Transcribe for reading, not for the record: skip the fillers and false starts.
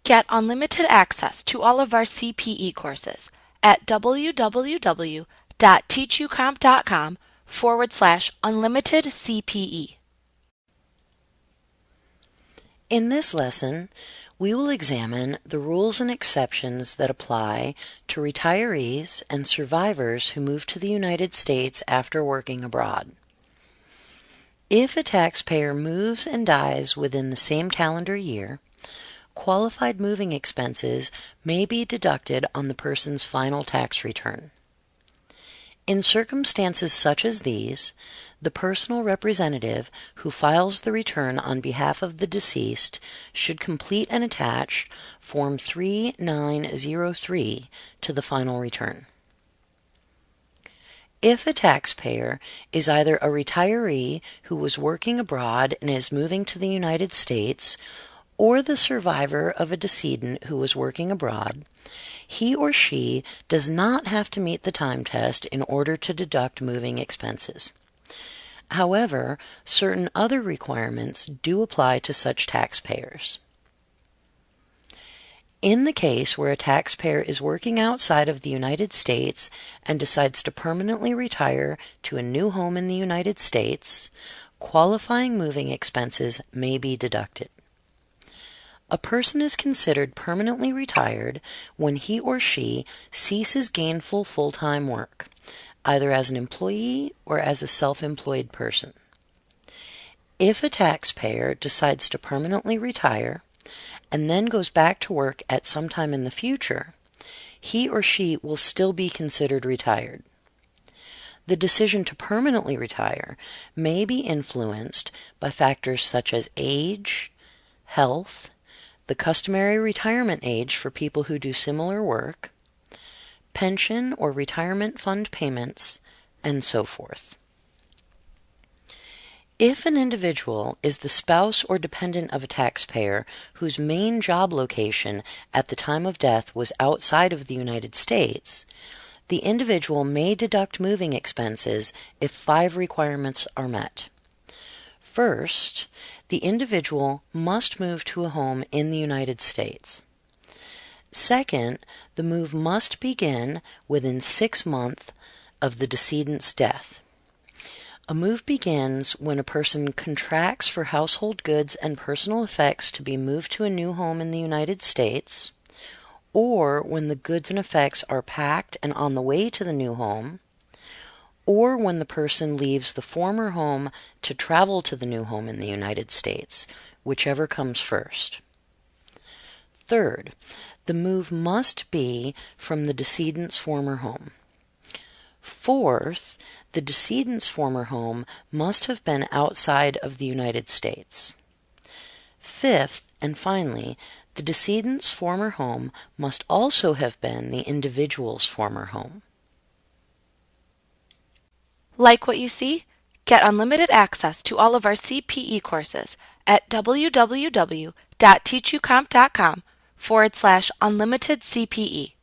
Get unlimited access to all of our CPE courses at www.teachucomp.com/unlimited CPE. In this lesson, we will examine the rules and exceptions that apply to retirees and survivors who move to the United States after working abroad. If a taxpayer moves and dies within the same calendar year, qualified moving expenses may be deducted on the person's final tax return. In circumstances such as these, the personal representative who files the return on behalf of the deceased should complete and attach Form 3903 to the final return. If a taxpayer is either a retiree who was working abroad and is moving to the United States, or the survivor of a decedent who was working abroad, he or she does not have to meet the time test in order to deduct moving expenses. However, certain other requirements do apply to such taxpayers. In the case where a taxpayer is working outside of the United States and decides to permanently retire to a new home in the United States, qualifying moving expenses may be deducted. A person is considered permanently retired when he or she ceases gainful full-time work, either as an employee or as a self-employed person. If a taxpayer decides to permanently retire and then goes back to work at some time in the future, he or she will still be considered retired. The decision to permanently retire may be influenced by factors such as age, health, the customary retirement age for people who do similar work, pension or retirement fund payments, and so forth. If an individual is the spouse or dependent of a taxpayer whose main job location at the time of death was outside of the United States, the individual may deduct moving expenses if 5 requirements are met. First, the individual must move to a home in the United States. Second, the move must begin within 6 months of the decedent's death. A move begins when a person contracts for household goods and personal effects to be moved to a new home in the United States, or when the goods and effects are packed and on the way to the new home, or when the person leaves the former home to travel to the new home in the United States, whichever comes first. Third, the move must be from the decedent's former home. Fourth, the decedent's former home must have been outside of the United States. Fifth, and finally, the decedent's former home must also have been the individual's former home. Like what you see? Get unlimited access to all of our CPE courses at www.teachucomp.com/unlimited CPE.